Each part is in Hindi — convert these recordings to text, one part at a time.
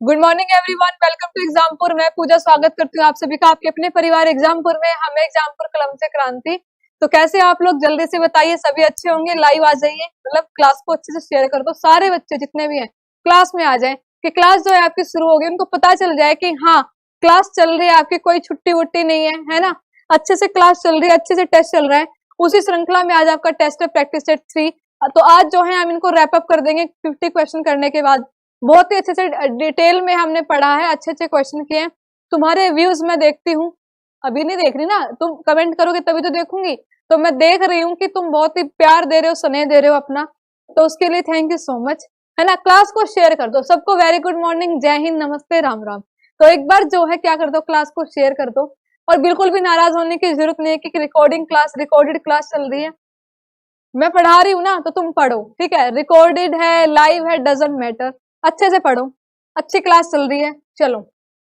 Good morning everyone, welcome to Exampur. मैं पूजा स्वागत करती हूँ आप सभी का आपके अपने परिवार एग्जामपुर में। हमें एग्जामपुर कलम से क्रांति। तो कैसे आप लोग, जल्दी से बताइए। सभी अच्छे होंगे। लाइव आ जाइए, मतलब क्लास को अच्छे से शेयर कर दो। सारे बच्चे जितने भी हैं क्लास में आ जाए, कि क्लास जो है आपकी शुरू होगी, उनको पता चल जाए कि हाँ क्लास चल रही है आपकी, कोई छुट्टी वुट्टी नहीं है ना। अच्छे से क्लास चल रही है, अच्छे से टेस्ट चल रहा है। उसी श्रृंखला में आज आपका टेस्ट है, प्रैक्टिस सेट 3। तो आज जो है हम इनको रैप अप कर देंगे 50 क्वेश्चन करने के बाद। बहुत ही अच्छे से डिटेल में हमने पढ़ा है, अच्छे अच्छे क्वेश्चन किए हैं। तुम्हारे व्यूज मैं देखती हूँ, अभी नहीं देख रही ना, तुम कमेंट करोगे तभी तो देखूंगी। तो मैं देख रही हूँ कि तुम बहुत ही प्यार दे रहे हो, स्नेह दे रहे हो अपना, तो उसके लिए थैंक यू सो मच, है ना। क्लास को शेयर कर दो सबको। वेरी गुड मॉर्निंग, जय हिंद, नमस्ते, राम राम। तो एक बार जो है क्या कर दो, क्लास को शेयर कर दो। और बिल्कुल भी नाराज होने की जरूरत नहीं है कि रिकॉर्डिंग क्लास, रिकॉर्डेड क्लास चल रही है। मैं पढ़ा रही हूँ ना, तो तुम पढ़ो, ठीक है। रिकॉर्डेड है, लाइव है, डजंट मैटर, अच्छे से पढ़ो। अच्छी क्लास चल रही है। चलो,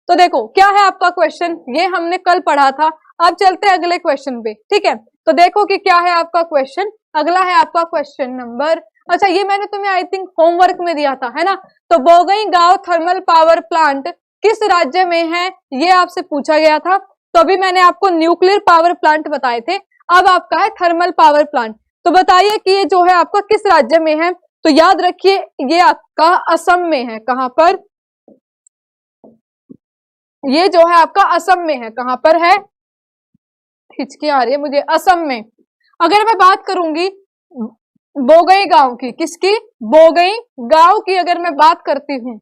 तो देखो क्या है आपका क्वेश्चन, ये हमने कल पढ़ा था। अब चलते हैं अगले क्वेश्चन पे, ठीक है। तो देखो कि क्या है आपका क्वेश्चन। अगला है आपका क्वेश्चन नंबर, अच्छा ये मैंने तुम्हें आई थिंक होमवर्क में दिया था, है ना। तो बोंगईगांव थर्मल पावर प्लांट किस राज्य में है, ये आपसे पूछा गया था। तो अभी मैंने आपको न्यूक्लियर पावर प्लांट बताए थे, अब आपका है थर्मल पावर प्लांट। तो बताइए कि ये जो है आपका किस राज्य में है। तो याद रखिए ये आपका असम में है। कहां पर, ये जो है आपका असम में है। कहां पर है, हिचकी आ रही है मुझे, असम में। अगर मैं बात करूंगी बोंगईगांव की, किसकी, बोंगईगांव की अगर मैं बात करती हूं,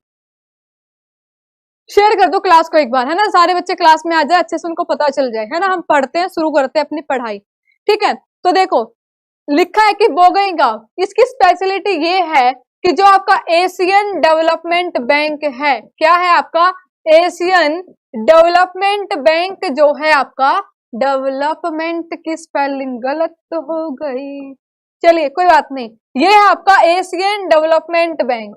शेयर कर दो क्लास को एक बार, है ना। सारे बच्चे क्लास में आ जाए, अच्छे से उनको पता चल जाए, है ना। हम पढ़ते हैं, शुरू करते हैं अपनी पढ़ाई, ठीक है। तो देखो लिखा है कि बोंगईगांव, इसकी स्पेशलिटी ये है कि जो आपका एशियन डेवलपमेंट बैंक है, क्या है आपका, एशियन डेवलपमेंट बैंक जो है आपका, डेवलपमेंट की स्पेलिंग गलत हो गई, चलिए कोई बात नहीं, ये है आपका एशियन डेवलपमेंट बैंक,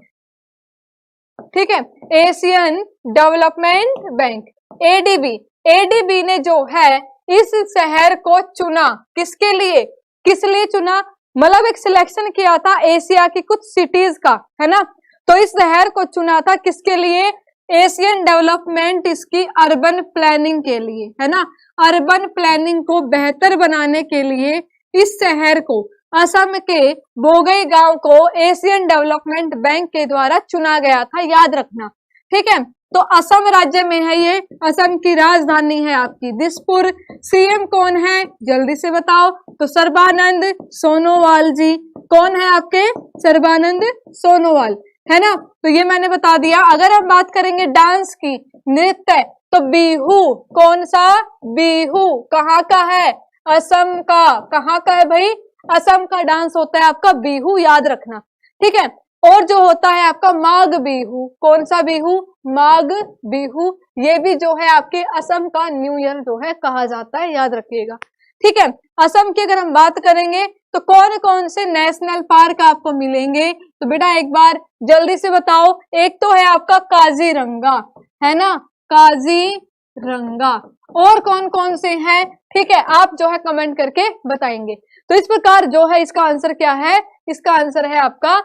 ठीक है। Asian development bank, ADB. ADB ने जो है इस शहर को चुना, किसके लिए, किस लिए चुना, मतलब एक सिलेक्शन किया था एशिया की कुछ सिटीज का, है ना। तो इस शहर को चुना था किसके लिए, एशियन डेवलपमेंट, इसकी अर्बन प्लानिंग के लिए, है ना। अर्बन प्लानिंग को बेहतर बनाने के लिए इस शहर को, असम के बोंगईगांव को एशियन डेवलपमेंट बैंक के द्वारा चुना गया था, याद रखना, ठीक है। तो असम राज्य में है ये, असम की राजधानी है आपकी दिसपुर। सीएम कौन है, जल्दी से बताओ। तो सर्बानंद सोनोवाल जी। कौन है आपके, सर्बानंद सोनोवाल, है ना। तो ये मैंने बता दिया। अगर हम बात करेंगे डांस की, नृत्य, तो बिहू, कौन सा, बिहू कहाँ का है, असम का। कहाँ का है भाई, असम का डांस होता है आपका बिहू, याद रखना, ठीक है। और जो होता है आपका माघ बिहू, कौन सा बिहू, माघ बिहू, ये भी जो है आपके असम का न्यू ईयर जो है कहा जाता है, याद रखिएगा, ठीक है। असम की अगर हम बात करेंगे तो कौन कौन से नेशनल पार्क आपको मिलेंगे, तो बेटा एक बार जल्दी से बताओ। एक तो है आपका काजीरंगा, है ना, काजीरंगा। और कौन कौन से हैं, ठीक है, आप जो है कमेंट करके बताएंगे। तो इस प्रकार जो है इसका आंसर क्या है, इसका आंसर है आपका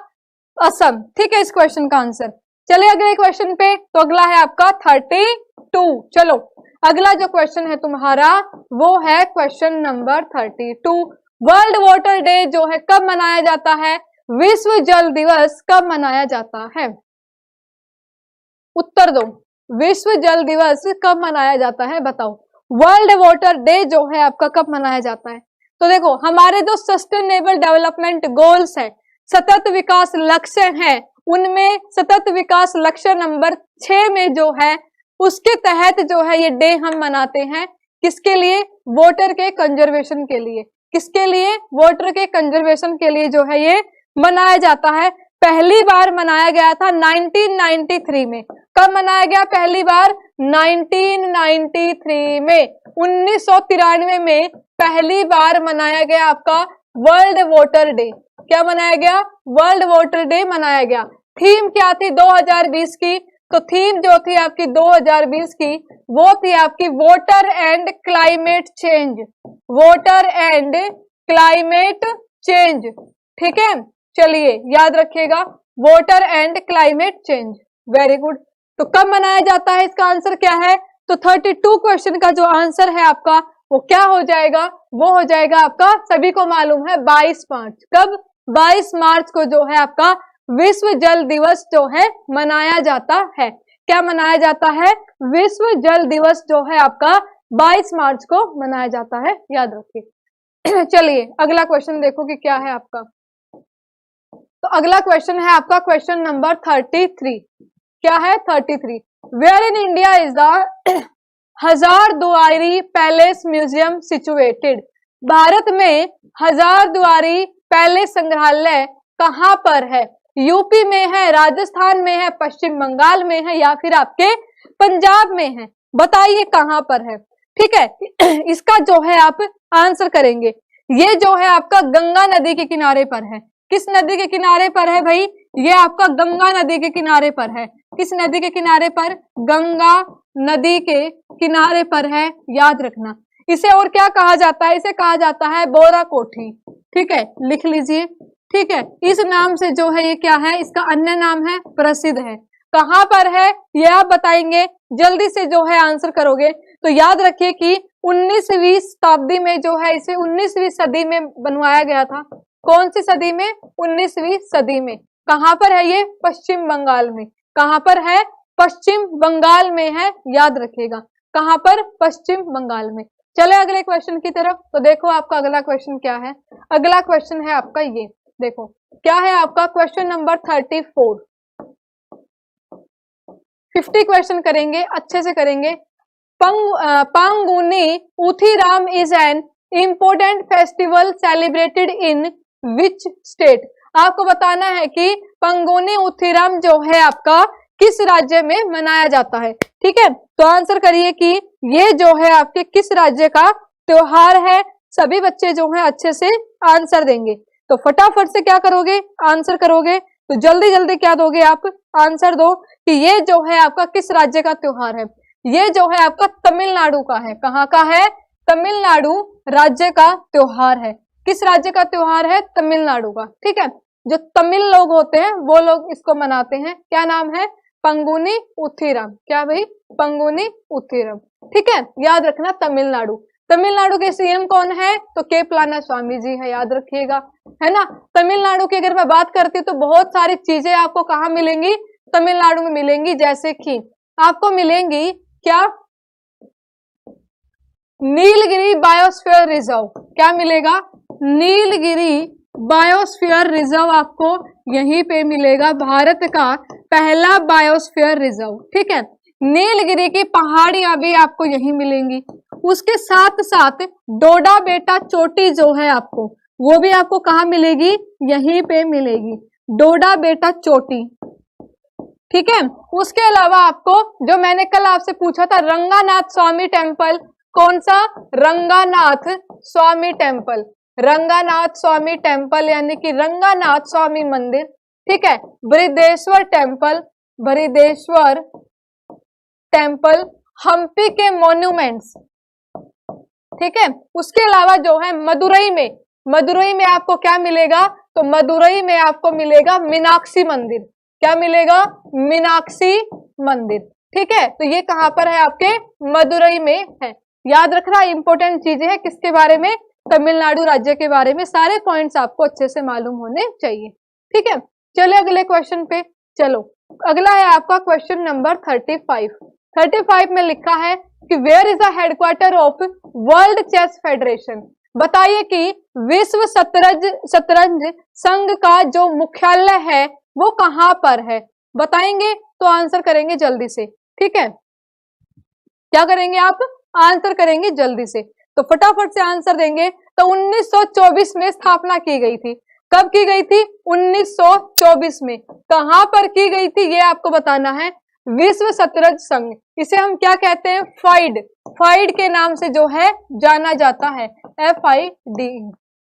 असम, ठीक है, इस क्वेश्चन का आंसर। चलिए अगले क्वेश्चन पे। तो अगला है आपका 32। चलो अगला जो क्वेश्चन है तुम्हारा वो है question number 32। World water day जो है कब मनाया जाता है, विश्व जल दिवस कब मनाया जाता है, उत्तर दो। विश्व जल दिवस कब मनाया जाता है, बताओ। वर्ल्ड वाटर डे जो है आपका कब मनाया जाता है। तो देखो हमारे जो सस्टेनेबल डेवलपमेंट गोल्स है, सतत विकास लक्ष्य हैं, उनमें सतत विकास लक्ष्य नंबर 6 में जो है उसके तहत जो है ये डे हम मनाते हैं। किसके लिए, वाटर के कंजर्वेशन के लिए। किसके लिए, वाटर के कंजर्वेशन के लिए जो है ये मनाया जाता है। पहली बार मनाया गया था 1993 में। कब मनाया गया पहली बार, 1993 में। 1993 में पहली बार मनाया गया आपका वर्ल्ड वाटर डे। क्या मनाया गया, वर्ल्ड वाटर डे मनाया गया। थीम क्या थी 2020 की, तो थीम जो थी आपकी 2020 की वो थी आपकी water and climate change, water and climate change, ठीक है। चलिए याद रखिएगा, water and climate change, very good. तो कब मनाया जाता है, इसका आंसर क्या है? तो 32 क्वेश्चन का जो आंसर है आपका वो क्या हो जाएगा? वो हो जाएगा आपका, सभी को मालूम है, 22 मार्च। कब? 22 मार्च को जो है आपका विश्व जल दिवस जो है मनाया जाता है। क्या मनाया जाता है? विश्व जल दिवस जो है आपका 22 मार्च को मनाया जाता है, याद रखिए। चलिए अगला क्वेश्चन देखो कि क्या है आपका। तो अगला क्वेश्चन है आपका क्वेश्चन नंबर 33। क्या है? 33। Where in India is the Hazarduari palace museum situated? Bharat में हजारदुआरी पैलेस संग्रहालय कहां पर है? यूपी में है, राजस्थान में है, पश्चिम बंगाल में है, या फिर आपके पंजाब में है? बताइए कहां पर है। ठीक है, इसका जो है आप आंसर करेंगे। ये जो है आपका गंगा नदी के किनारे पर है। किस नदी के किनारे पर है भाई? ये आपका गंगा नदी के किनारे पर है। किस नदी के किनारे पर? गंगा नदी के किनारे पर है, याद रखना। इसे और क्या कहा जाता है? इसे कहा जाता है बोरा कोठी। ठीक है, लिख लीजिए। ठीक है, इस नाम से जो है ये क्या है? इसका अन्य नाम है, प्रसिद्ध है। कहां पर है ये आप बताएंगे, जल्दी से जो है आंसर करोगे। तो याद रखिए कि 19वीं शताब्दी में जो है इसे 19वीं सदी में बनवाया गया था। कौन सी सदी में? 19वीं सदी में। कहां पर है ये? पश्चिम बंगाल में। कहां पर है? पश्चिम बंगाल में है, याद रखिएगा। कहां पर? पश्चिम बंगाल में। चले अगले क्वेश्चन की तरफ। तो देखो आपका अगला क्वेश्चन क्या है। अगला क्वेश्चन है आपका ये, देखो क्या है आपका क्वेश्चन नंबर 34। 50 क्वेश्चन करेंगे, अच्छे से करेंगे। Panguni Uthiram is an important festival celebrated in which state? आपको बताना है कि पंगुनी उथिराम जो है आपका किस राज्य में मनाया जाता है। ठीक है, तो आंसर करिए कि ये जो है आपके किस राज्य का त्योहार है। सभी बच्चे जो है अच्छे से आंसर देंगे। तो फटाफट से क्या करोगे? आंसर करोगे। तो जल्दी जल्दी क्या दोगे आप? आंसर दो कि ये जो है आपका किस राज्य का त्योहार है। ये जो है आपका तमिलनाडु का है। कहाँ का है? तमिलनाडु राज्य का त्योहार है। किस राज्य का त्योहार है? तमिलनाडु का। ठीक है, जो तमिल लोग होते हैं वो लोग इसको मनाते हैं। क्या नाम है? पंगुनी उथिरम। क्या भाई? पंगुनी उथिरम। ठीक है, याद रखना तमिलनाडु। तमिलनाडु के सीएम कौन है? तो के पलानीस्वामी जी है, याद रखिएगा, है ना। तमिलनाडु की अगर मैं बात करती हूँ तो बहुत सारी चीजें आपको कहाँ मिलेंगी? तमिलनाडु में मिलेंगी। जैसे कि आपको मिलेंगी क्या? Nilgiri biosphere reserve. क्या मिलेगा? नीलगिरी बायोस्फीयर रिजर्व आपको यहीं पे मिलेगा, भारत का पहला बायोस्फीयर रिजर्व। ठीक है, नीलगिरी की पहाड़ियां भी आपको यहीं मिलेंगी। उसके साथ साथ डोडा बेटा चोटी जो है आपको, वो भी आपको कहाँ मिलेगी? यहीं पे मिलेगी, डोडा बेटा चोटी। ठीक है, उसके अलावा आपको जो मैंने कल आपसे पूछा था, रंगानाथ स्वामी टेम्पल। कौन सा? रंगानाथ स्वामी टेम्पल। रंगानाथ स्वामी टेम्पल यानी कि रंगानाथ स्वामी मंदिर। ठीक है, बृहदेश्वर टेम्पल, बृहदेश्वर टेम्पल, हम्पी के मॉन्यूमेंट्स। ठीक है, उसके अलावा जो है मदुरई में, मदुरई में आपको क्या मिलेगा? तो मदुरई में आपको मिलेगा मीनाक्षी मंदिर। क्या मिलेगा? मीनाक्षी मंदिर। ठीक है, तो ये कहां पर है? आपके मदुरई में है। याद रखना, इंपॉर्टेंट चीजें हैं किसके बारे में? तमिलनाडु राज्य के बारे में। सारे पॉइंट्स आपको अच्छे से मालूम होने चाहिए। ठीक है, चलो अगले क्वेश्चन पे चलो। अगला है आपका क्वेश्चन नंबर 35। 35 में लिखा है कि where is the headquarter of world chess federation? बताइए कि विश्व शतरंज संघ का जो मुख्यालय है वो कहां पर है? बताएंगे तो आंसर करेंगे जल्दी से। ठीक है, क्या करेंगे आप? आंसर करेंगे जल्दी से। तो फटाफट से आंसर देंगे। तो 1924 में स्थापना की गई थी। कब की गई थी? 1924 में। कहां पर की गई थी ये आपको बताना है। विश्व शतरंज संघ, इसे हम क्या कहते हैं? फाइड। फाइड के नाम से जो है जाना जाता है, FID।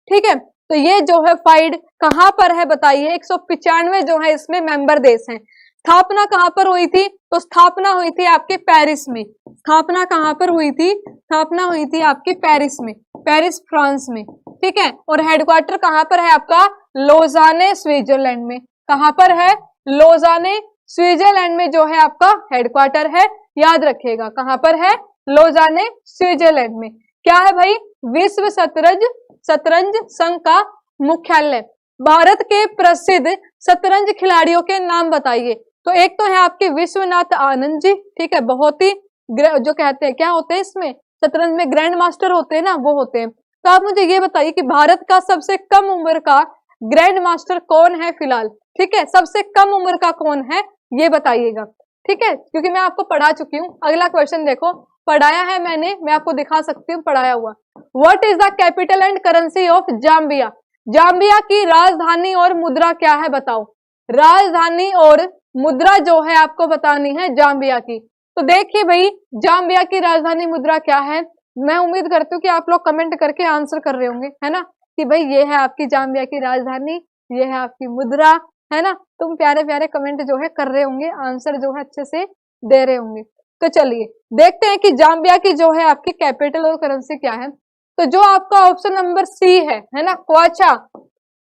ठीक है, तो ये जो है फाइड कहां पर है बताइए। 195 जो है इसमें मेंबर देश हैं। स्थापना कहां पर हुई थी? तो स्थापना हुई थी आपके पेरिस में। स्थापना कहां पर हुई थी? स्थापना हुई थी आपके पेरिस में, पेरिस फ्रांस में। ठीक है, और हेडक्वार्टर कहां पर है आपका? लोजाने स्विट्जरलैंड में। कहां पर है? लोजाने स्विट्जरलैंड में जो है आपका हेडक्वार्टर है, याद रखिएगा। कहां पर है? लोजाने, स्विट्जरलैंड में। क्या है भाई? विश्व शतरंज संघ का मुख्यालय। भारत के प्रसिद्ध शतरंज खिलाड़ियों के नाम बताइए। तो एक तो है आपके विश्वनाथ आनंद जी, ठीक है, बहुत ही जो कहते हैं क्या होते हैं इसमें शतरंज में ग्रैंड मास्टर होते हैं ना, वो होते हैं। तो आप मुझे ये बताइए कि भारत का सबसे कम उम्र का ग्रैंड मास्टर कौन है फिलहाल, ठीक है, सबसे कम उम्र का कौन है ये बताइएगा, ठीक है, क्योंकि मैं आपको पढ़ा चुकी हूँ। अगला क्वेश्चन देखो, पढ़ाया है मैंने, मैं आपको दिखा सकती हूँ पढ़ाया हुआ। What is the capital and currency of Zambia? Zambia की राजधानी और मुद्रा क्या है बताओ। राजधानी और मुद्रा जो है आपको बतानी है जाम्बिया की। तो देखिए भाई, जाम्बिया की राजधानी मुद्रा क्या है। मैं उम्मीद करती हूँ कि आप लोग कमेंट करके आंसर कर रहे होंगे, है ना, कि भाई ये है आपकी जाम्बिया की राजधानी, ये है आपकी मुद्रा, है ना। तुम प्यारे प्यारे कमेंट जो है कर रहे होंगे, आंसर जो है अच्छे से दे रहे होंगे। तो चलिए देखते हैं कि जाम्बिया की जो है आपकी कैपिटल और करेंसी क्या है। तो जो आपका ऑप्शन नंबर सी है ना, क्वाचा,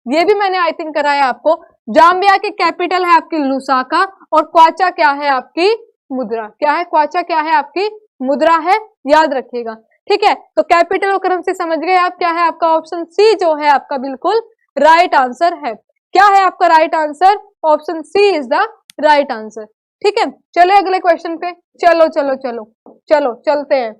ये भी मैंने आई थिंक कराया आपको। जाम्बिया की कैपिटल है आपकी लुसाका और क्वाचा क्या है आपकी मुद्रा, क्या है क्वाचा क्या है आपकी मुद्रा है, याद रखिएगा, ठीक है। तो कैपिटल और करेंसी समझ गए आप, क्या है आपका ऑप्शन सी जो है आपका बिल्कुल राइट आंसर है। क्या है आपका right answer? Option C is the right answer, ठीक है। चलो अगले क्वेश्चन पे, चलो चलो चलो चलो चलते हैं।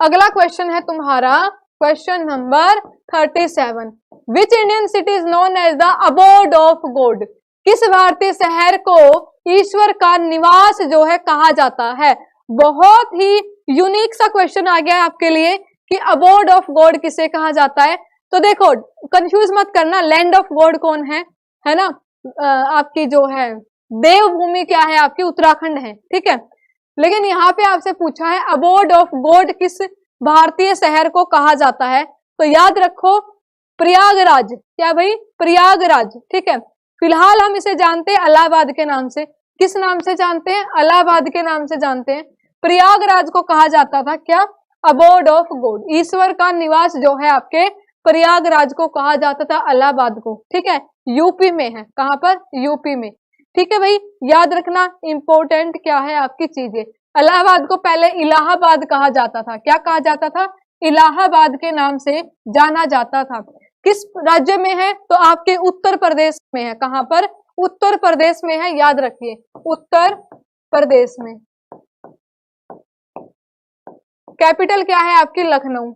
अगला क्वेश्चन है तुम्हारा question number 37। Which Indian city is known as the abode of god? किस भारतीय शहर को ईश्वर का निवास जो है कहा जाता है? बहुत ही यूनिक सा क्वेश्चन आ गया है आपके लिए कि अबोर्ड ऑफ गॉड किसे कहा जाता है। तो देखो कंफ्यूज मत करना, लैंड ऑफ गॉड कौन है ना, आपकी जो है देवभूमि क्या है आपकी उत्तराखंड है, ठीक है। लेकिन यहाँ पे आपसे पूछा है अबोर्ड ऑफ गॉड किस भारतीय शहर को कहा जाता है, तो याद रखो प्रयागराज। क्या भाई? प्रयागराज, ठीक है। फिलहाल हम इसे जानते हैं इलाहाबाद के नाम से। किस नाम से जानते हैं? इलाहाबाद के नाम से जानते हैं। प्रयागराज को कहा जाता था क्या? अबोर्ड ऑफ गॉड, ईश्वर का निवास जो है आपके प्रयागराज को कहा जाता था, इलाहाबाद को, ठीक है। यूपी में है, कहां पर? यूपी में, ठीक है भाई। याद रखना इंपॉर्टेंट क्या है आपकी चीजें। इलाहाबाद को पहले इलाहाबाद कहा जाता था, क्या कहा जाता था? इलाहाबाद के नाम से जाना जाता था। किस राज्य में है? तो आपके उत्तर प्रदेश में है। कहां पर? उत्तर प्रदेश में है, याद रखिए उत्तर प्रदेश में। कैपिटल क्या है आपकी? लखनऊ।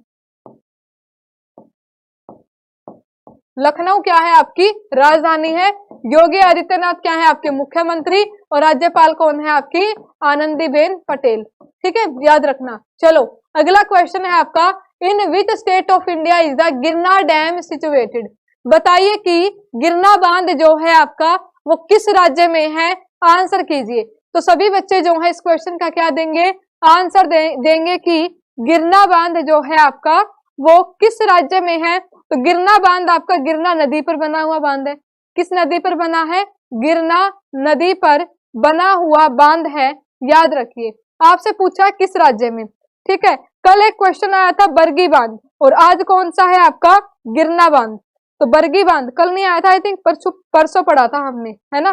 लखनऊ क्या है आपकी राजधानी है। योगी आदित्यनाथ क्या है आपके मुख्यमंत्री और राज्यपाल कौन है आपकी? आनंदीबेन पटेल, ठीक है, याद रखना। चलो अगला क्वेश्चन है आपका, in which state of India is the Girna dam situated? बताइए कि गिरना बांध जो है आपका वो किस राज्य में है, आंसर कीजिए। तो सभी बच्चे जो है इस क्वेश्चन का क्या देंगे? आंसर देंगे कि गिरना बांध जो है आपका वो किस राज्य में है। तो गिरना बांध आपका गिरना नदी पर बना हुआ बांध है। किस नदी पर बना है? गिरना नदी पर बना हुआ बांध है, याद रखिए। आपसे पूछा किस राज्य में, ठीक है। कल एक क्वेश्चन आया था बरगी बांध और आज कौन सा है आपका? गिरना बांध। तो बरगी बांध कल नहीं आया था, आई थिंक परसों पढ़ा था हमने, है ना,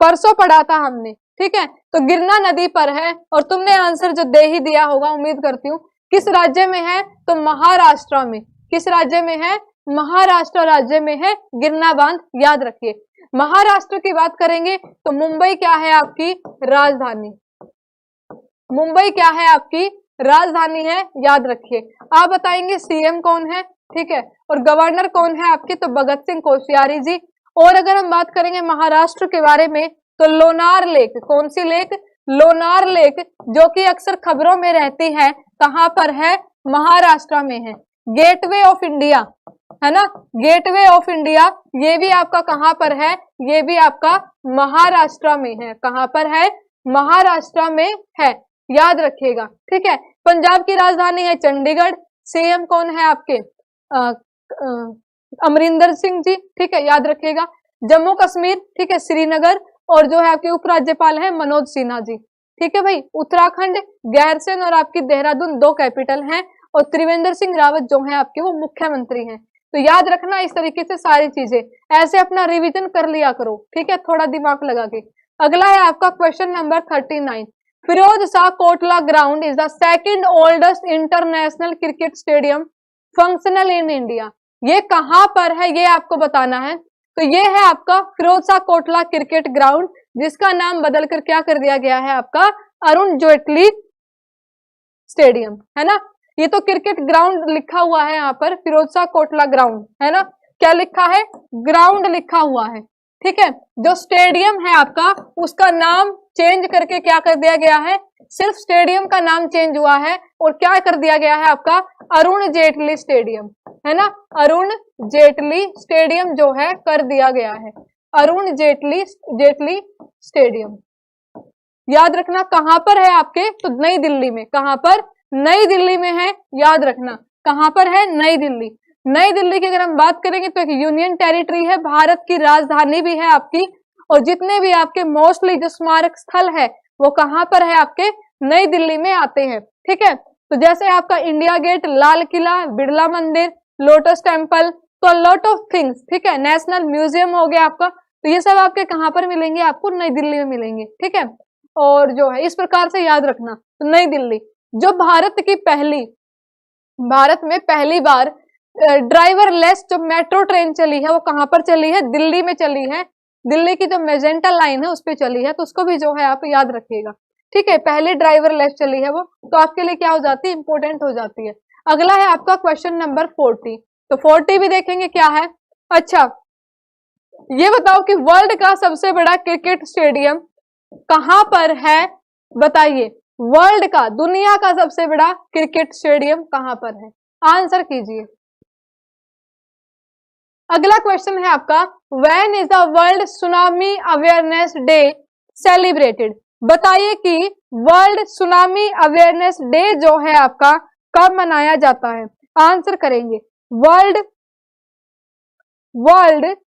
परसों पढ़ा था हमने, ठीक है। तो गिरना नदी पर है और तुमने आंसर जो दे ही दिया होगा, उम्मीद करती हूँ। किस राज्य में है? तो महाराष्ट्र में। किस राज्य में है? महाराष्ट्र राज्य में है गिरना बांध, याद रखिए। महाराष्ट्र की बात करेंगे तो मुंबई क्या है आपकी राजधानी, मुंबई क्या है आपकी राजधानी है, याद रखिए। आप बताएंगे सीएम कौन है, ठीक है, और गवर्नर कौन है आपके? तो भगत सिंह कोश्यारी जी। और अगर हम बात करेंगे महाराष्ट्र के बारे में तो लोनार लेक, कौन सी लेक? लोनार लेक, जो कि अक्सर खबरों में रहती है, कहां पर है? महाराष्ट्र में है। गेटवे ऑफ इंडिया, है ना, गेटवे ऑफ इंडिया, ये भी आपका कहां पर है? ये भी आपका महाराष्ट्र में है। कहां पर है? महाराष्ट्र में है, याद रखिएगा, ठीक है। पंजाब की राजधानी है चंडीगढ़। सीएम कौन है आपके? अमरिंदर सिंह जी, ठीक है, याद रखिएगा। जम्मू कश्मीर, ठीक है, श्रीनगर। और जो है आपके उपराज्यपाल है मनोज सिन्हा जी, ठीक है भाई। उत्तराखंड गैरसैंण और आपकी देहरादून दो कैपिटल हैं और त्रिवेंद्र सिंह रावत जो है आपके वो मुख्यमंत्री हैं। तो याद रखना इस तरीके से सारी चीजें, ऐसे अपना रिवीजन कर लिया करो, ठीक है, थोड़ा दिमाग लगा के। अगला है आपका question number 39। Firoz Shah Kotla ground is the second oldest international cricket stadium functional in India. ये कहां पर है ये आपको बताना है। तो ये है आपका फिरोज शाह कोटला क्रिकेट ग्राउंड, जिसका नाम बदलकर क्या कर दिया गया है आपका अरुण जेटली स्टेडियम, है ना। ये तो क्रिकेट ग्राउंड लिखा हुआ है यहाँ पर, फिरोज शाह कोटला ग्राउंड, है ना, क्या लिखा है, ग्राउंड लिखा हुआ है, ठीक है। जो स्टेडियम है आपका उसका नाम चेंज करके क्या कर दिया गया है, सिर्फ स्टेडियम का नाम चेंज हुआ है और क्या कर दिया गया है आपका अरुण जेटली स्टेडियम, है ना, अरुण जेटली स्टेडियम जो है कर दिया गया है, अरुण जेटली स्टेडियम। याद रखना कहां पर है आपके, तो नई दिल्ली में, कहां पर, नई दिल्ली में है, याद रखना कहां पर है, नई दिल्ली। नई दिल्ली की अगर हम बात करेंगे तो एक यूनियन टेरिटरी है, भारत की राजधानी भी है आपकी, और जितने भी आपके मोस्टली जो स्मारक स्थल है वो कहां पर है आपके नई दिल्ली में आते हैं, ठीक है। तो जैसे आपका इंडिया गेट, लाल किला, बिरला मंदिर, लोटस टेम्पल, तो लॉट ऑफ थिंग्स, ठीक है, नेशनल म्यूजियम हो गया आपका, तो ये सब आपके कहां पर मिलेंगे, आपको नई दिल्ली में मिलेंगे, ठीक है। और जो है इस प्रकार से याद रखना, तो नई दिल्ली जो भारत में पहली बार ड्राइवरलेस जो मेट्रो ट्रेन चली है वो कहां पर चली है, दिल्ली में चली है, दिल्ली की जो मेजेंटा लाइन है उस पर चली है, तो उसको भी जो है आप याद रखिएगा, ठीक है। पहले ड्राइवरलेस चली है वो, तो आपके लिए क्या हो जाती है, इंपॉर्टेंट हो जाती है। अगला है आपका क्वेश्चन नंबर 40। तो 40 भी देखेंगे क्या है। अच्छा ये बताओ कि वर्ल्ड का सबसे बड़ा क्रिकेट स्टेडियम कहां पर है, बताइए, वर्ल्ड का, दुनिया का सबसे बड़ा क्रिकेट स्टेडियम कहां पर है, आंसर कीजिए। अगला क्वेश्चन है आपका, when is the world tsunami awareness day celebrated. बताइए कि वर्ल्ड सुनामी अवेयरनेस डे जो है आपका कब मनाया जाता है, आंसर करेंगे। वर्ल्ड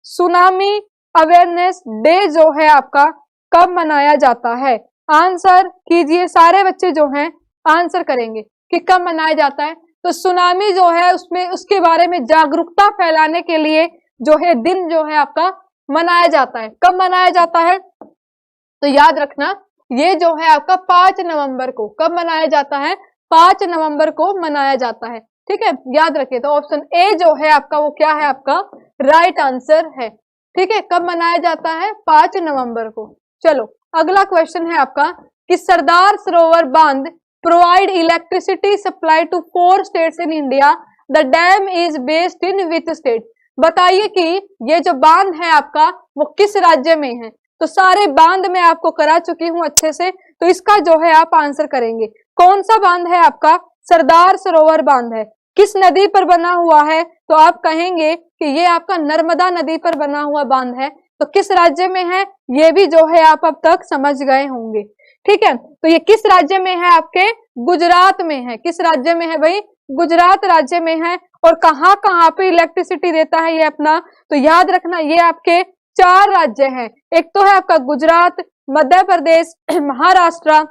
सुनामी अवेयरनेस डे जो है आपका कब मनाया जाता है, आंसर कीजिए। सारे बच्चे जो हैं आंसर करेंगे कि कब मनाया जाता है। तो सुनामी जो है उसमें उसके बारे में जागरूकता फैलाने के लिए जो है दिन जो है आपका मनाया जाता है, कब मनाया जाता है, तो याद रखना ये जो है आपका 5 नवंबर को, कब मनाया जाता है, 5 नवंबर को मनाया जाता है, ठीक है, याद रखिए। तो ऑप्शन ए जो है आपका वो क्या है, आपका राइट आंसर है, ठीक है, कब मनाया जाता है, 5 नवंबर को। चलो अगला क्वेश्चन है आपका कि सरदार सरोवर बांध provide electricity supply to 4 states in India, the dam is based in which state. बताइए कि ये जो बांध है आपका वो किस राज्य में है। तो सारे बांध मैं आपको करा चुकी हूं अच्छे से, तो इसका जो है आप आंसर करेंगे। कौन सा बांध है आपका, सरदार सरोवर बांध है, किस नदी पर बना हुआ है, तो आप कहेंगे कि ये आपका नर्मदा नदी पर बना हुआ बांध है। तो किस राज्य में है ये भी जो है आप अब तक समझ गए होंगे, ठीक है। तो ये किस राज्य में है, आपके गुजरात में है, किस राज्य में है भाई, गुजरात राज्य में है। और कहां कहां पे इलेक्ट्रिसिटी देता है ये अपना, तो याद रखना ये आपके 4 राज्य हैं, एक तो है आपका गुजरात, मध्य प्रदेश, महाराष्ट्र।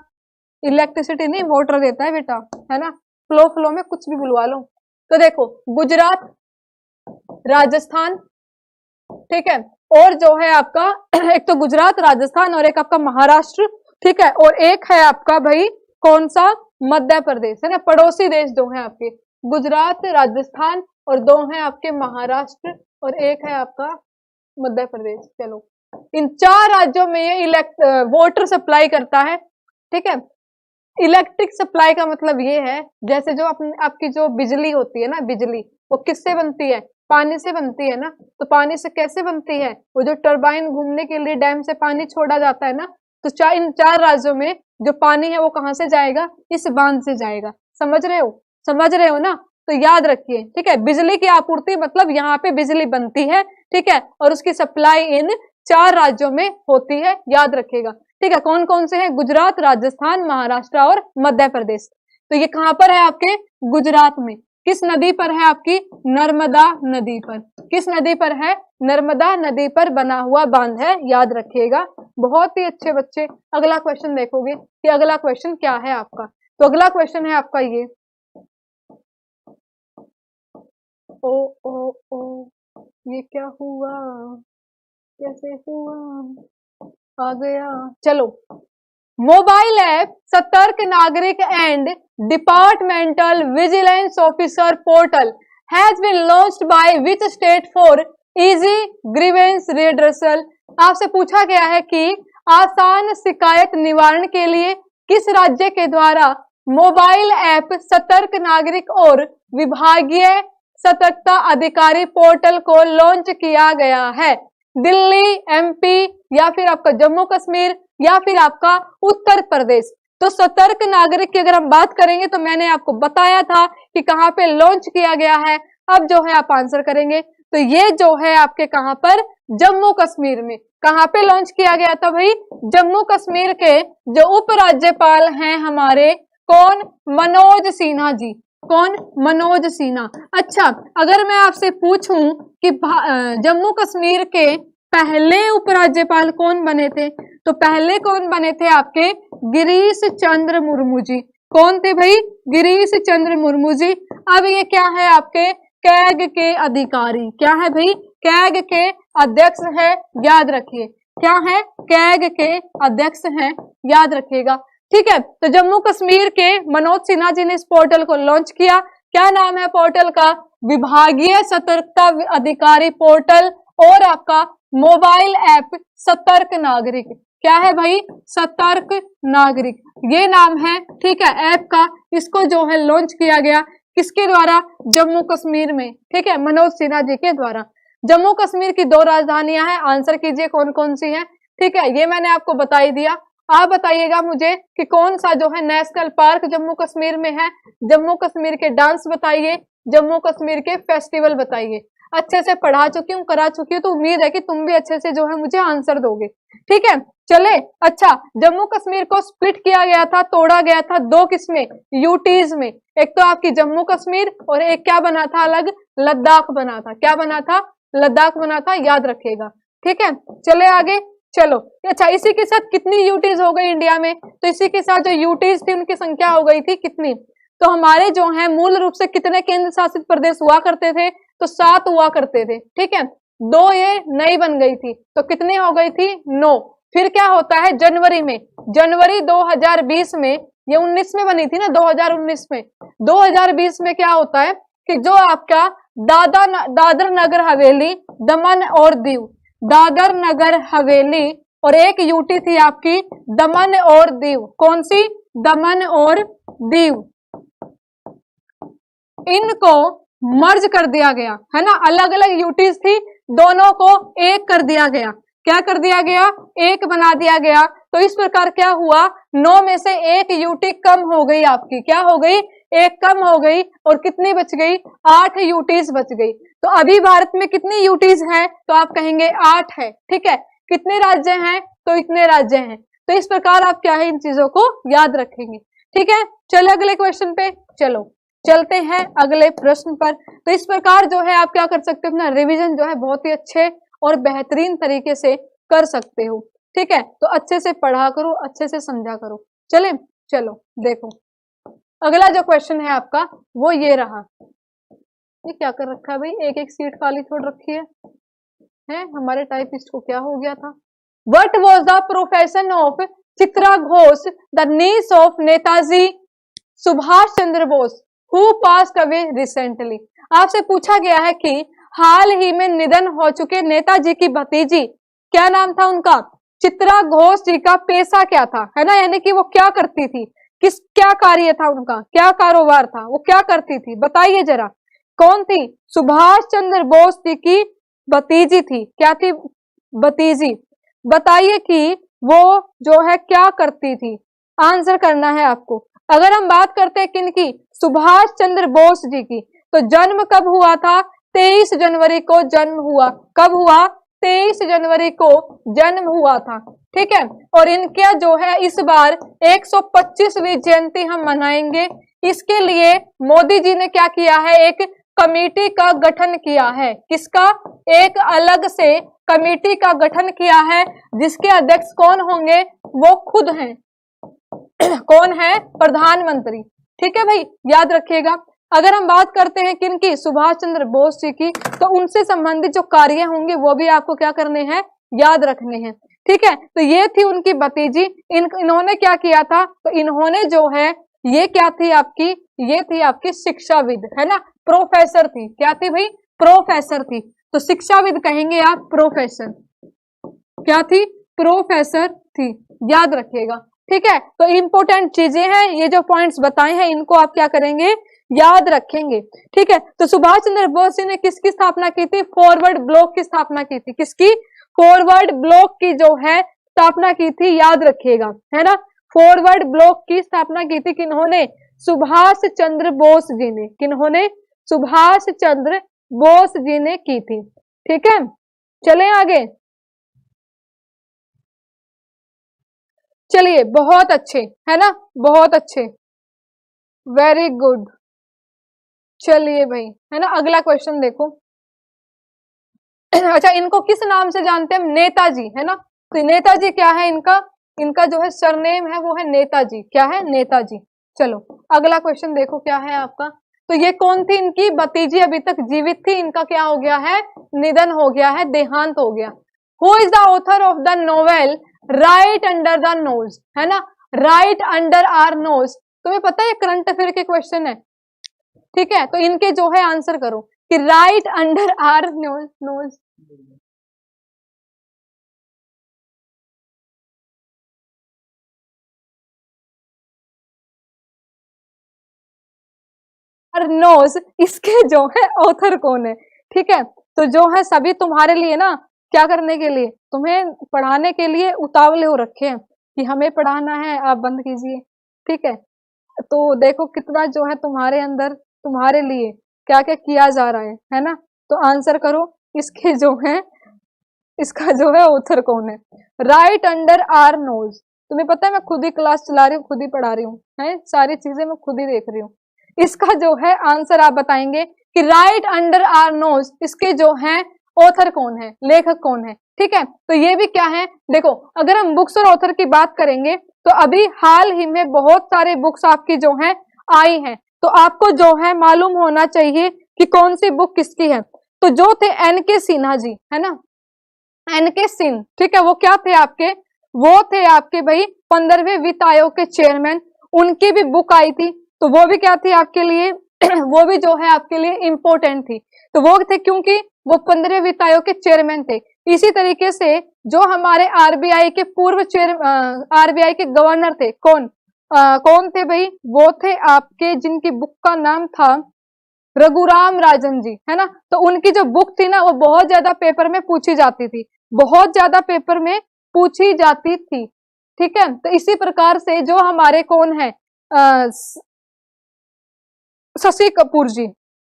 इलेक्ट्रिसिटी नहीं मोटर देता है बेटा, है ना, फ्लो में कुछ भी बुलवा लो। तो देखो गुजरात, राजस्थान, ठीक है, और जो है आपका एक तो गुजरात, राजस्थान, और एक आपका महाराष्ट्र, ठीक है, और एक है आपका भाई कौन सा, मध्य प्रदेश, है ना, पड़ोसी देश जो है आपके गुजरात, राजस्थान, और 2 हैं आपके महाराष्ट्र, और एक है आपका मध्य प्रदेश। चलो इन 4 राज्यों में ये वाटर सप्लाई करता है, ठीक है। इलेक्ट्रिक सप्लाई का मतलब ये है जैसे जो आपकी जो बिजली होती है ना, बिजली वो किससे बनती है, पानी से बनती है ना। तो पानी से कैसे बनती है, वो जो टरबाइन घूमने के लिए डैम से पानी छोड़ा जाता है ना, तो इन 4 राज्यों में जो पानी है वो कहां से जाएगा, इस बांध से जाएगा। समझ रहे हो ना, तो याद रखिए, ठीक है। बिजली की आपूर्ति मतलब यहाँ पे बिजली बनती है, ठीक है, और उसकी सप्लाई इन 4 राज्यों में होती है, याद रखिएगा, ठीक है। कौन कौन से हैं, गुजरात, राजस्थान, महाराष्ट्र और मध्य प्रदेश। तो ये कहां पर है आपके गुजरात में, किस नदी पर है, आपकी नर्मदा नदी पर। किस नदी पर है, नर्मदा नदी पर बना हुआ बांध है, याद रखिएगा। बहुत ही अच्छे बच्चे। अगला क्वेश्चन देखोगे कि अगला क्वेश्चन क्या है आपका। तो अगला क्वेश्चन है आपका ये, ओ ओ ओ, ये क्या हुआ, कैसे हुआ, आ गया। चलो, mobile app Satark Nagrik and departmental vigilance officer portal has been launched by which state for easy grievance redressal. आपसे पूछा गया है कि आसान शिकायत निवारण के लिए किस राज्य के द्वारा मोबाइल ऐप सतर्क नागरिक और विभागीय सतर्कता अधिकारी पोर्टल को लॉन्च किया गया है। दिल्ली, एमपी, या फिर आपका जम्मू कश्मीर, या फिर आपका उत्तर प्रदेश। तो सतर्क नागरिक की अगर हम बात करेंगे तो मैंने आपको बताया था कि कहां पे लॉन्च किया गया है। अब जो है आप आंसर करेंगे तो ये जो है आपके कहां पर, जम्मू कश्मीर में। कहां पे लॉन्च किया गया था भाई? जम्मू कश्मीर के जो उपराज्यपाल हैं हमारे, कौन? मनोज सिन्हा जी। कौन? मनोज सिन्हा। अच्छा, अगर मैं आपसे पूछूं कि जम्मू कश्मीर के पहले उपराज्यपाल कौन बने थे, तो पहले कौन बने थे आपके? गिरीश चंद्र मुर्मू जी। कौन थे भाई? गिरीश चंद्र मुर्मू जी। अब ये क्या है आपके? कैग के अधिकारी। क्या है भाई? कैग के अध्यक्ष है, याद रखिए। क्या है? कैग के अध्यक्ष हैं, याद रखिएगा। ठीक है, तो जम्मू कश्मीर के मनोज सिन्हा जी ने इस पोर्टल को लॉन्च किया। क्या नाम है पोर्टल का? विभागीय सतर्कता अधिकारी पोर्टल, और आपका मोबाइल ऐप सतर्क नागरिक। क्या है भाई? सतर्क नागरिक, ये नाम है। ठीक है, ऐप का। इसको जो है लॉन्च किया गया किसके द्वारा? जम्मू कश्मीर में। ठीक है, मनोज सिन्हा जी के द्वारा। जम्मू कश्मीर की 2 राजधानियां हैं, आंसर कीजिए कौन कौन सी हैं। ठीक है, ये मैंने आपको बता ही दिया। आप बताइएगा मुझे कि कौन सा जो है नेशनल पार्क जम्मू कश्मीर में है। जम्मू कश्मीर के डांस बताइए, जम्मू कश्मीर के फेस्टिवल बताइए। अच्छे से पढ़ा चुकी हूँ, करा चुकी हूँ, तो उम्मीद है कि तुम भी अच्छे से जो है मुझे आंसर दोगे। ठीक है, चले। अच्छा, जम्मू कश्मीर को स्प्लिट किया गया था, तोड़ा गया था 2 किस्में, यूटीज में। एक तो आपकी जम्मू कश्मीर, और एक क्या बना था अलग? लद्दाख बना था। क्या बना था? लद्दाख बना था, याद रखिएगा। ठीक है, चले आगे। चलो, अच्छा, इसी के साथ कितनी यूटीज हो गई इंडिया में? तो इसी के साथ जो यूटीज थी उनकी संख्या हो गई थी कितनी? तो हमारे जो है मूल रूप से कितने केंद्र शासित प्रदेश हुआ करते थे? तो 7 हुआ करते थे। ठीक है, 2 ये नई बन गई थी, तो कितनी हो गई थी? 9। फिर क्या होता है जनवरी में? जनवरी 2020 में, ये 19 में बनी थी ना, 2019 में। 2020 में क्या होता है कि जो आपका दादर नगर हवेली, दमन और दीव, दादर नगर हवेली, और एक यूटी थी आपकी दमन और दीव। कौन सी? दमन और दीव। इनको मर्ज कर दिया गया है ना, अलग अलग यूटीज थी, दोनों को एक कर दिया गया। क्या कर दिया गया? एक बना दिया गया। तो इस प्रकार क्या हुआ? 9 में से 1 यूटी कम हो गई आपकी। क्या हो गई? 1 कम हो गई, और कितनी बच गई? 8 यूटीज बच गई। तो अभी भारत में कितनी यूटीज हैं? तो आप कहेंगे 8 है। ठीक है, कितने राज्य हैं? तो इतने राज्य हैं। तो इस प्रकार आप क्या है, इन चीजों को याद रखेंगे। ठीक है, चलो अगले क्वेश्चन पे चलो, चलते हैं अगले प्रश्न पर। तो इस प्रकार जो है आप क्या कर सकते हो, अपना रिवीजन जो है बहुत ही अच्छे और बेहतरीन तरीके से कर सकते हो। ठीक है, तो अच्छे से पढ़ा करो, अच्छे से समझा करो। चले, चलो देखो अगला जो क्वेश्चन है आपका वो ये रहा। ये क्या कर रखा है भाई, एक एक सीट खाली छोड़ रखी है हमारे टाइपिस्ट को क्या हो गया था? What was the profession of Chitra Ghosh, the niece of Netaji Subhash Chandra Bose, who passed away recently? आपसे पूछा गया है कि हाल ही में निधन हो चुके नेताजी की भतीजी, क्या नाम था उनका? चित्रा घोष जी का पेशा क्या था, है ना, यानी कि वो क्या करती थी, क्या कार्य था उनका, क्या कारोबार था, वो क्या करती थी, बताइए जरा। कौन थी? सुभाष चंद्र बोस जी की भतीजी थी। क्या थी? भतीजी। बताइए कि वो जो है क्या करती थी, आंसर करना है आपको। अगर हम बात करते हैं किनकी? सुभाष चंद्र बोस जी की, तो जन्म कब हुआ था? 23 जनवरी को जन्म हुआ। कब हुआ? 23 जनवरी को जन्म हुआ था। ठीक है, और इनका जो है इस बार 125वीं जयंती हम मनाएंगे। इसके लिए मोदी जी ने क्या किया है, एक कमेटी का गठन किया है। किसका? एक अलग से कमेटी का गठन किया है, जिसके अध्यक्ष कौन होंगे? वो खुद हैं। कौन है? प्रधानमंत्री। ठीक है भाई, याद रखिएगा। अगर हम बात करते हैं किनकी, सुभाष चंद्र बोस जी की, तो उनसे संबंधित जो कार्य होंगे वो भी आपको क्या करने हैं, याद रखने हैं। ठीक है, तो ये थी उनकी भतीजी। इन्होंने क्या किया था, तो इन्होंने जो है ये क्या थी आपकी, ये थी आपकी शिक्षाविद, है ना, प्रोफेसर थी। क्या थी भाई, प्रोफेसर थी। तो शिक्षाविद कहेंगे आप, प्रोफेसर। क्या थी, प्रोफेसर थी, याद रखिएगा। ठीक है, तो इंपॉर्टेंट चीजें हैं, ये जो पॉइंट्स बताए हैं इनको आप क्या करेंगे, याद रखेंगे। ठीक है, तो सुभाष चंद्र बोस जी ने किसकी स्थापना की थी, फॉरवर्ड ब्लॉक की स्थापना की थी। किसकी, फॉरवर्ड ब्लॉक की जो है स्थापना की थी, याद रखिएगा, है ना। फॉरवर्ड ब्लॉक की स्थापना की थी किन्होंने, सुभाष चंद्र बोस जी ने। किन्होंने, सुभाष चंद्र बोस जी ने की थी। ठीक है, चलें आगे। चलिए, बहुत अच्छे, है ना, बहुत अच्छे, वेरी गुड। चलिए भाई, है ना, अगला क्वेश्चन देखो। अच्छा, इनको किस नाम से जानते हैं हम, नेताजी, है ना। तो नेताजी क्या है इनका, इनका जो है सरनेम है वो है नेताजी। क्या है, नेताजी। चलो अगला क्वेश्चन देखो क्या है आपका। तो ये कौन थी, इनकी भतीजी अभी तक जीवित थी, इनका क्या हो गया है, निधन हो गया है, देहांत हो गया। Who is the author of the novel right under the nose, है ना, राइट अंडर आर नोज। तुम्हें पता है करंट अफेयर के क्वेश्चन है। ठीक है, तो इनके जो है आंसर करो कि राइट अंडर आर नोज। और नोज, इसके जो है ऑथर कौन है। ठीक है, तो जो है सभी तुम्हारे लिए ना, क्या करने के लिए, तुम्हें पढ़ाने के लिए उतावले हो रखे हैं कि हमें पढ़ाना है, आप बंद कीजिए। ठीक है, तो देखो कितना जो है तुम्हारे अंदर, तुम्हारे लिए क्या क्या किया जा रहा है ना। तो आंसर करो इसके जो है, इसका जो है ऑथर कौन है, राइट अंडर आर नोज। तुम्हें पता है मैं खुद ही क्लास चला रही हूँ, खुद ही पढ़ा रही हूँ, है सारी चीजें मैं खुद ही देख रही हूँ। इसका जो है आंसर आप बताएंगे कि राइट अंडर आर नोज, इसके जो है ऑथर कौन है, लेखक कौन है। ठीक है, तो ये भी क्या है, देखो अगर हम बुक्स और ऑथर की बात करेंगे तो अभी हाल ही में बहुत सारे बुक्स आपकी जो है आई हैं, तो आपको जो है मालूम होना चाहिए कि कौन सी बुक किसकी है। तो जो थे एन.के. सिन्हा जी, है ना, एन.के. सिंह। ठीक है, वो क्या थे आपके, वो थे आपके भाई 15वें वित्त आयोग के चेयरमैन। उनकी भी बुक आई थी, तो वो भी क्या थी आपके लिए वो भी जो है आपके लिए इंपॉर्टेंट थी। तो वो थे क्योंकि वो 15वें वित्त आयोग के चेयरमैन थे। इसी तरीके से जो हमारे आरबीआई के पूर्व आरबीआई के गवर्नर थे, कौन थे भाई, वो थे आपके जिनकी बुक का नाम था रघुराम राजन जी, है ना। तो उनकी जो बुक थी ना वो बहुत ज्यादा पेपर में पूछी जाती थी, बहुत ज्यादा पेपर में पूछी जाती थी। ठीक है, तो इसी प्रकार से जो हमारे कौन है, शशि कपूर जी,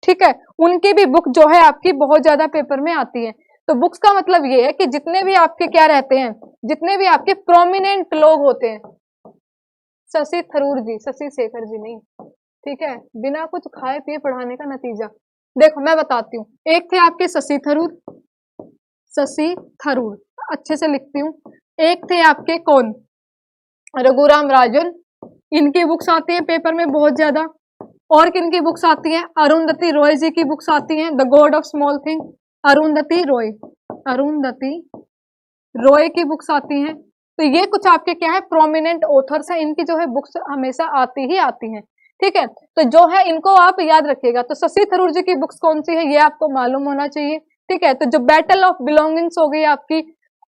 ठीक है, उनकी भी बुक जो है आपकी बहुत ज्यादा पेपर में आती है। तो बुक्स का मतलब ये है कि जितने भी आपके क्या रहते हैं, जितने भी आपके प्रोमिनेंट लोग होते हैं, शशि थरूर जी, शशि शेखर जी नहीं, ठीक है, बिना कुछ खाए पिए पढ़ाने का नतीजा। देखो मैं बताती हूँ, एक थे आपके शशि थरूर, शशि थरूर अच्छे से लिखती हूँ। एक थे आपके कौन, रघुराम राजन, इनकी बुक्स आती हैं पेपर में बहुत ज्यादा। और किन की बुक्स आती हैं, अरुंधति रॉय जी की बुक्स आती हैं, the God of small thing, Arundhati Roy, Arundhati Roy की बुक्स आती हैं। तो ये कुछ आपके क्या है, प्रोमिनेंट ऑथर्स हैं, इनकी जो है बुक्स हमेशा आती ही आती हैं। ठीक है, तो जो है इनको आप याद रखिएगा। तो शशि थरूर जी की बुक्स कौन सी है ये आपको मालूम होना चाहिए। ठीक है, तो जो बैटल ऑफ बिलोंगिंग्स हो गई आपकी,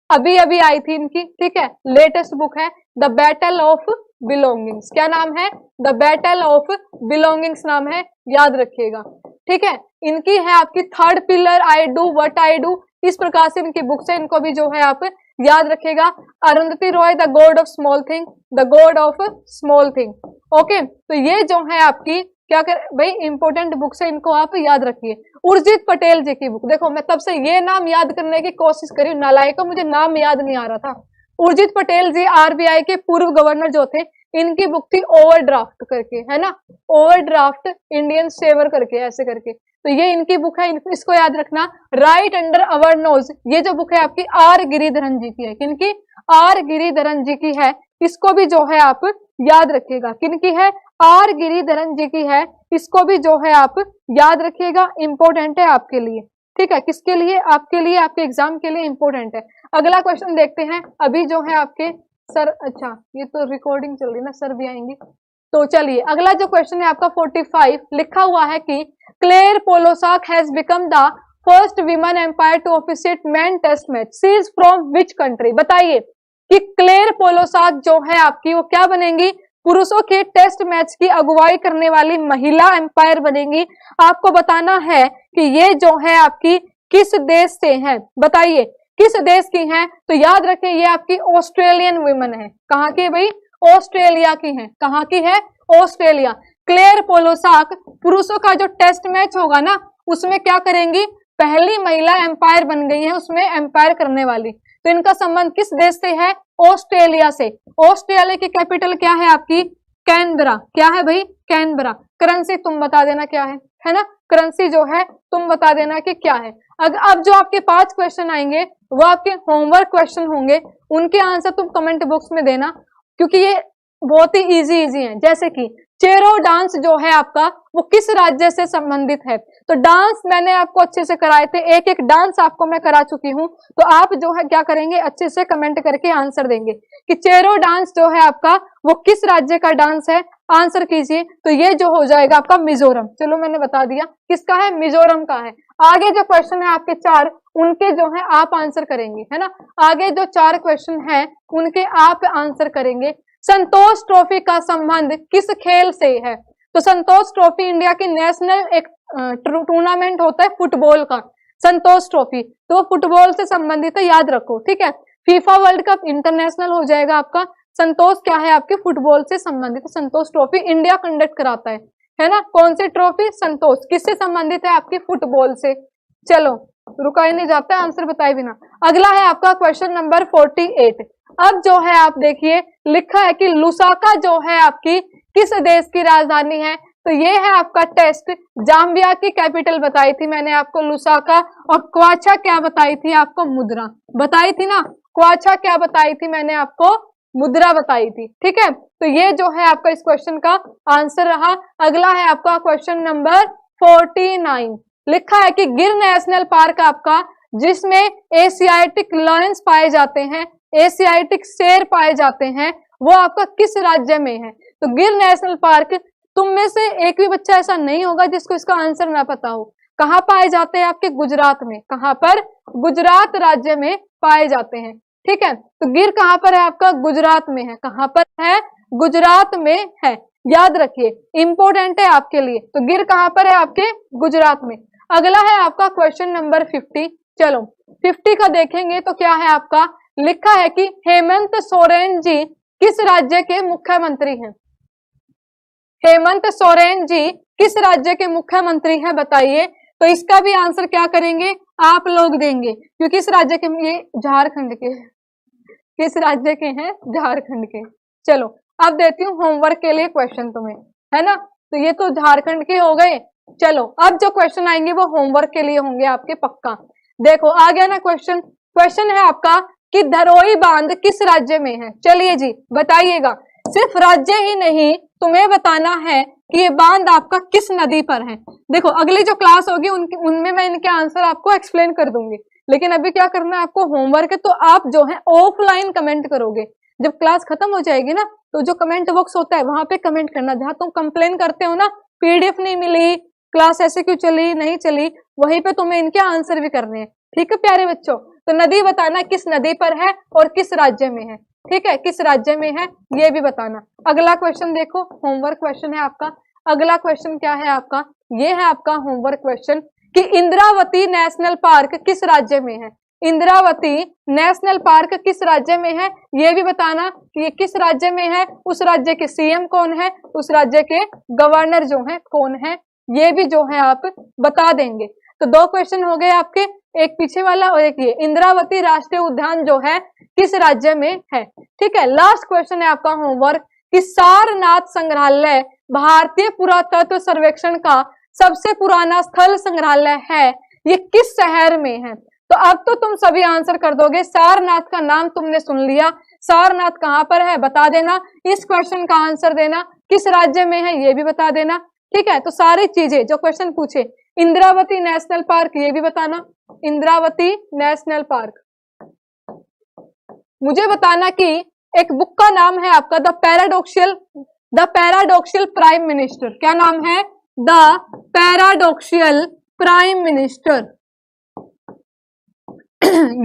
अभी अभी आई थी इनकी, ठीक है, लेटेस्ट बुक है द बैटल ऑफ बिलोंगिंग्स। क्या नाम है, द बैटल ऑफ बिलोंगिंग्स नाम है, याद रखिएगा। ठीक है, इनकी है आपकी third pillar, I do what I do, इस प्रकार से इनकी बुक्स है, इनको भी जो है आप याद रखेगा। Arundhati Roy the God of small thing, the God of small thing. Okay, तो ये जो है आपकी क्या कर भाई इंपॉर्टेंट बुक्स है, इनको आप याद रखिए। उर्जित पटेल जी की बुक, देखो मैं तब से ये नाम याद करने की कोशिश करी, नालायकों मुझे नाम याद नहीं आ रहा था। उर्जित पटेल जी आरबीआई के पूर्व गवर्नर जो थे, इनकी बुक थी ओवरड्राफ्ट करके, है ना, ओवरड्राफ्ट इंडियन सेवर करके, ऐसे करके। तो ये इनकी बुक है, इसको याद रखना। राइट अंडर अवर नोज, ये जो बुक है आपकी आर गिरिधरन जी की है, किनकी, आर गिरिधरन जी की है। इसको भी जो है आप याद रखिएगा, किनकी है, आर गिरिधरन जी की है। इसको भी जो है आप याद रखिएगा, इंपॉर्टेंट है आपके लिए, ठीक है, किसके लिए, आपके लिए, आपके एग्जाम के लिए इंपॉर्टेंट है। अगला क्वेश्चन देखते हैं। अभी जो है आपके सर, अच्छा ये तो रिकॉर्डिंग चल रही है ना, सर भी आएंगे। तो चलिए अगला जो क्वेश्चन है आपका 45 लिखा हुआ है कि Claire Polosak has become the first women umpire to officiate men test match, she is from which country. बताइए कि क्लेयर पोलोसाक जो है आपकी वो क्या बनेंगी, पुरुषों के टेस्ट मैच की अगुवाई करने वाली महिला एम्पायर बनेंगी। आपको बताना है कि ये जो है आपकी किस देश से है, बताइए किस देश की हैं। तो याद रखें ये आपकी ऑस्ट्रेलियन वुमेन है। कहाँ की भाई, ऑस्ट्रेलिया की है। कहाँ की है, ऑस्ट्रेलिया। क्लेयर पोलोसाक पुरुषों का जो टेस्ट मैच होगा ना उसमें क्या करेंगी, पहली महिला एम्पायर बन गई है उसमें एम्पायर करने वाली। तो इनका संबंध किस देश से है, ऑस्ट्रेलिया से। ऑस्ट्रेलिया की कैपिटल क्या है आपकी, कैनबरा। क्या है भाई, कैनबरा। करेंसी तुम बता देना क्या है ना, करेंसी जो है तुम बता देना कि क्या है। अब जो आपके 5 क्वेश्चन आएंगे वो आपके होमवर्क क्वेश्चन होंगे, उनके आंसर तुम कमेंट बॉक्स में देना, क्योंकि ये बहुत ही इजी हैं। जैसे कि चेरो डांस जो है आपका वो किस राज्य से संबंधित है। तो डांस मैंने आपको अच्छे से कराए थे, एक एक डांस आपको मैं करा चुकी हूँ। तो आप जो है क्या करेंगे, अच्छे से कमेंट करके आंसर देंगे कि चेरो डांस जो है आपका वो किस राज्य का डांस है, आंसर कीजिए। तो ये जो हो जाएगा आपका मिजोरम। चलो मैंने बता दिया किसका है, मिजोरम का है। आगे जो क्वेश्चन है आपके 4 उनके जो है आप आंसर करेंगे, है ना। आगे जो 4 क्वेश्चन है उनके आप आंसर करेंगे। संतोष ट्रॉफी का संबंध किस खेल से है। तो संतोष ट्रॉफी इंडिया की नेशनल एक टूर्नामेंट होता है फुटबॉल का, संतोष ट्रॉफी, तो वो फुटबॉल से संबंधित है, याद रखो, ठीक है। फीफा वर्ल्ड कप इंटरनेशनल हो जाएगा आपका। संतोष क्या है आपके, फुटबॉल से संबंधित। संतोष ट्रॉफी इंडिया कंडक्ट कराता है ना। कौन सी ट्रॉफी, संतोष, किससे संबंधित है आपकी, फुटबॉल से। चलो रुका ही नहीं जाता है आंसर बताए बिना। अगला है आपका क्वेश्चन नंबर 48। अब जो है आप देखिए लिखा है कि लुसाका जो है आपकी किस देश की राजधानी है। तो ये है आपका टेस्ट। जाम्बिया की कैपिटल बताई थी मैंने आपको लुसाका, और क्वाचा क्या बताई थी आपको, मुद्रा बताई थी ना। क्वाचा क्या बताई थी मैंने आपको, मुद्रा बताई थी, ठीक है। तो ये जो है आपका इस क्वेश्चन का आंसर रहा। अगला है आपका क्वेश्चन नंबर 49। लिखा है कि गिर नेशनल पार्क आपका जिसमें एशियाटिक लायंस पाए जाते हैं, एशियाटिक शेर पाए जाते हैं, वो आपका किस राज्य में है। तो गिर नेशनल पार्क, तुम में से एक भी बच्चा ऐसा नहीं होगा जिसको इसका आंसर ना पता हो। कहाँ पाए जाते हैं आपके, गुजरात में। कहाँ पर, गुजरात राज्य में पाए जाते हैं, ठीक है। तो गिर कहाँ पर है आपका, गुजरात में है। कहाँ पर है, गुजरात में है, याद रखिए, इंपॉर्टेंट है आपके लिए। तो गिर कहाँ पर है आपके, गुजरात में। अगला है आपका क्वेश्चन नंबर 50। चलो 50 का देखेंगे तो क्या है आपका, लिखा है कि हेमंत सोरेन जी किस राज्य के मुख्यमंत्री हैं। हेमंत सोरेन जी किस राज्य के मुख्यमंत्री हैं बताइए। तो इसका भी आंसर क्या करेंगे, आप लोग देंगे, क्योंकि इस राज्य के, ये झारखंड के, किस राज्य के हैं, झारखंड के। चलो अब देती हूँ होमवर्क के लिए क्वेश्चन तुम्हें, है ना। तो ये तो झारखंड के हो गए। चलो अब जो क्वेश्चन आएंगे वो होमवर्क के लिए होंगे आपके, पक्का। देखो आ गया ना क्वेश्चन। क्वेश्चन है आपका कि धरोई बांध किस राज्य में है। चलिए जी बताइएगा, सिर्फ राज्य ही नहीं तुम्हें बताना है कि ये बांध आपका किस नदी पर है। देखो अगली जो क्लास होगी उनमें मैं इनके आंसर आपको एक्सप्लेन कर दूंगी, लेकिन अभी क्या करना है आपको, होमवर्क है। तो आप जो है ऑफलाइन कमेंट करोगे, जब क्लास खत्म हो जाएगी ना तो जो कमेंट बॉक्स होता है वहां पे कमेंट करना, जहां तुम कंप्लेन करते हो ना पीडीएफ नहीं मिली, क्लास ऐसे क्यों चली नहीं चली, वहीं पे तुम्हें इनके आंसर भी करने हैं, ठीक है प्यारे बच्चों। तो नदी बताना किस नदी पर है और किस राज्य में है, ठीक है, किस राज्य में है ये भी बताना। अगला क्वेश्चन देखो, होमवर्क क्वेश्चन है आपका। अगला क्वेश्चन क्या है आपका, ये है आपका होमवर्क क्वेश्चन कि इंद्रावती नेशनल पार्क किस राज्य में है। इंद्रावती नेशनल पार्क किस राज्य में है ये भी बताना कि ये किस राज्य में है, उस राज्य के सीएम कौन है, उस राज्य के गवर्नर जो है कौन है, ये भी जो है आप बता देंगे। तो 2 क्वेश्चन हो गए आपके, एक पीछे वाला और एक ये। इंद्रावती राष्ट्रीय उद्यान जो है किस राज्य में है, ठीक है। लास्ट क्वेश्चन है आपका होमवर्क कि सारनाथ संग्रहालय भारतीय पुरातत्व सर्वेक्षण का सबसे पुराना स्थल संग्रहालय है, ये किस शहर में है। तो अब तो तुम सभी आंसर कर दोगे। सारनाथ का नाम तुमने सुन लिया, सारनाथ कहाँ पर है बता देना, इस क्वेश्चन का आंसर देना, किस राज्य में है ये भी बता देना। ठीक है, तो सारी चीजें जो क्वेश्चन पूछे, इंद्रावती नेशनल पार्क ये भी बताना, इंद्रावती नेशनल पार्क। मुझे बताना कि एक बुक का नाम है आपका द पैराडॉक्शियल प्राइम मिनिस्टर। क्या नाम है? The paradoxical prime minister.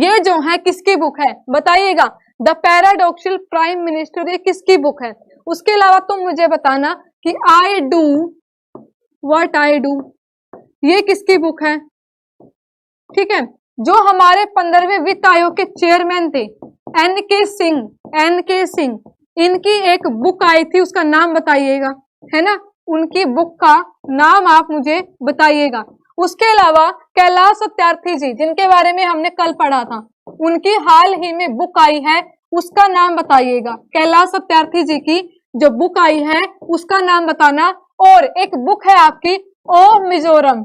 ये जो है किसकी बुक है बताइएगा? द पैराडॉक्शियल प्राइम मिनिस्टर ये किसकी बुक है? उसके अलावा तुम मुझे बताना कि I do what I do ये किसकी बुक है? ठीक है, जो हमारे 15वें वित्त आयोग के चेयरमैन थे एन के सिंह, इनकी एक बुक आई थी, उसका नाम बताइएगा, है ना, उनकी बुक का नाम आप मुझे बताइएगा। उसके अलावा कैलाश सत्यार्थी जी जिनके बारे में हमने कल पढ़ा था, उनकी हाल ही में बुक आई है, उसका नाम बताइएगा। कैलाश सत्यार्थी जी की जो बुक आई है उसका नाम बताना। और एक बुक है आपकी ओ मिजोरम,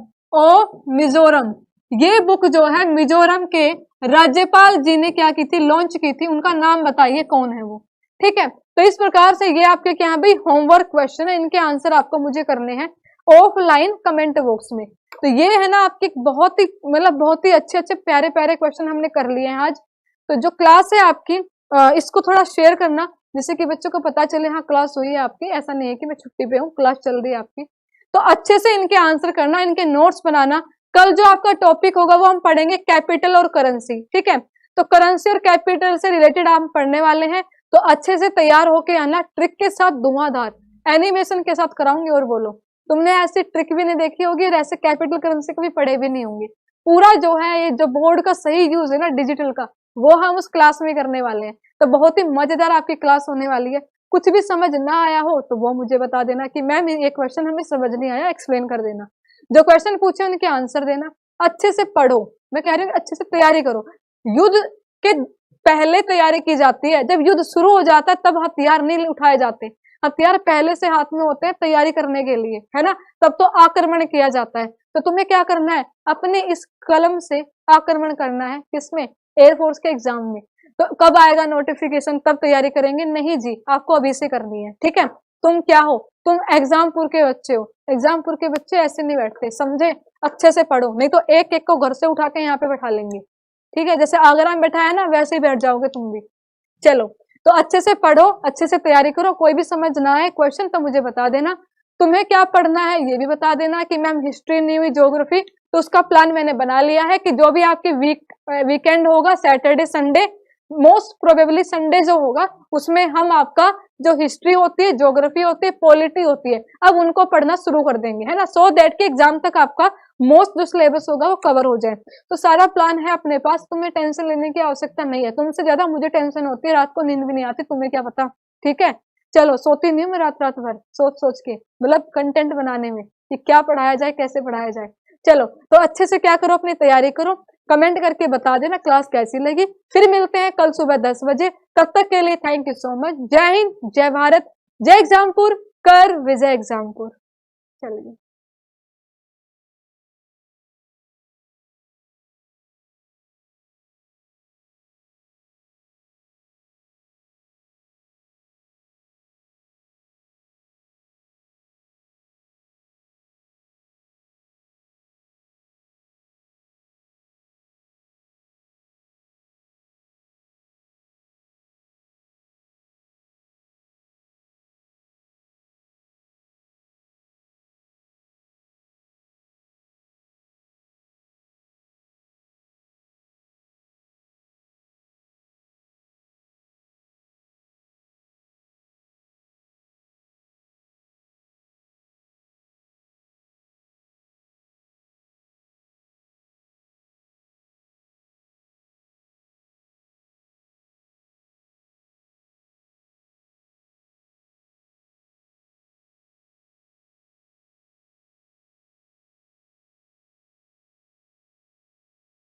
ये बुक जो है मिजोरम के राज्यपाल जी ने क्या की थी, लॉन्च की थी, उनका नाम बताइए कौन है वो। ठीक है, तो इस प्रकार से ये आपके क्या है भाई होमवर्क क्वेश्चन है, इनके आंसर आपको मुझे करने हैं ऑफलाइन कमेंट बॉक्स में। तो ये है ना आपके बहुत ही मतलब बहुत ही अच्छे अच्छे प्यारे प्यारे क्वेश्चन हमने कर लिए हैं आज। तो जो क्लास है आपकी इसको थोड़ा शेयर करना जिससे कि बच्चों को पता चले हाँ क्लास हुई है आपकी, ऐसा नहीं है कि मैं छुट्टी पे हूँ, क्लास चल रही है आपकी। तो अच्छे से इनके आंसर करना, इनके नोट्स बनाना। कल जो आपका टॉपिक होगा वो हम पढ़ेंगे कैपिटल और करेंसी। ठीक है, तो करेंसी और कैपिटल से रिलेटेड हम पढ़ने वाले हैं, तो अच्छे से तैयार होके आना, ट्रिक के साथ धुआंधार एनिमेशन के साथ कराऊंगी। और बोलो तुमने ऐसी ट्रिक भी नहीं देखी होगी और ऐसे कैपिटल करेंसी को भी पढ़े भी नहीं होंगे। पूरा जो है ये जो बोर्ड का सही यूज है ना डिजिटल का, वो हम उस क्लास में करने वाले हैं। तो बहुत ही मजेदार आपकी क्लास होने वाली है। कुछ भी समझ ना आया हो तो वो मुझे बता देना कि मैम ये क्वेश्चन हमें समझ नहीं आया, एक्सप्लेन कर देना। जो क्वेश्चन पूछे उनके आंसर देना। अच्छे से पढ़ो, मैं कह रही हूँ अच्छे से तैयारी करो। युद्ध के पहले तैयारी की जाती है, जब युद्ध शुरू हो जाता है तब हथियार नहीं उठाए जाते। हथियार पहले से हाथ में होते हैं तैयारी करने के लिए, है ना, तब तो आक्रमण किया जाता है। तो तुम्हें क्या करना है, अपने इस कलम से आक्रमण करना है। किसमें? एयरफोर्स के एग्जाम में। तो कब आएगा नोटिफिकेशन तब तैयारी करेंगे? नहीं जी, आपको अभी से करनी है। ठीक है, तुम क्या हो, तुम एग्जामपुर के बच्चे हो। एग्जामपुर के बच्चे ऐसे नहीं बैठते, समझे? अच्छे से पढ़ो, नहीं तो एक एक को घर से उठा के यहाँ पे बैठा लेंगे। ठीक है, जैसे आगरा में बैठा है ना वैसे ही बैठ जाओगे तुम भी। चलो, तो अच्छे से पढ़ो, अच्छे से तैयारी करो। कोई भी समझ ना आए क्वेश्चन तो मुझे बता देना। तुम्हें क्या पढ़ना है ये भी बता देना कि मैम हिस्ट्री नहीं हुई, ज्योग्राफी, तो उसका प्लान मैंने बना लिया है कि जो भी आपके वीकेंड होगा, Saturday Sunday, most probably Sunday जो होगा, उसमें हम आपका जो हिस्ट्री होती है, ज्योग्राफी होती है, पॉलिटी होती है, अब उनको पढ़ना शुरू कर देंगे, है ना, सो दैट कि एग्जाम तक आपका मोस्ट जो सिलेबस होगा वो कवर हो जाए। तो सारा प्लान है अपने पास, तुम्हें टेंशन लेने की आवश्यकता नहीं है। तुमसे ज्यादा मुझे टेंशन होती है, रात को नींद भी नहीं आती, तुम्हें क्या पता। ठीक है, चलो, सोती नहीं हूँ मैं रात रात भर सोच सोच के, मतलब कंटेंट बनाने में कि क्या पढ़ाया जाए, कैसे पढ़ाया जाए। चलो, तो अच्छे से क्या करो, अपनी तैयारी करो, कमेंट करके बता देना क्लास कैसी लगी। फिर मिलते हैं कल सुबह 10 बजे, तब तक के लिए थैंक यू सो मच। जय हिंद, जय भारत, जय एग्जामपुर, कर विजय एग्जामपुर। चलिए।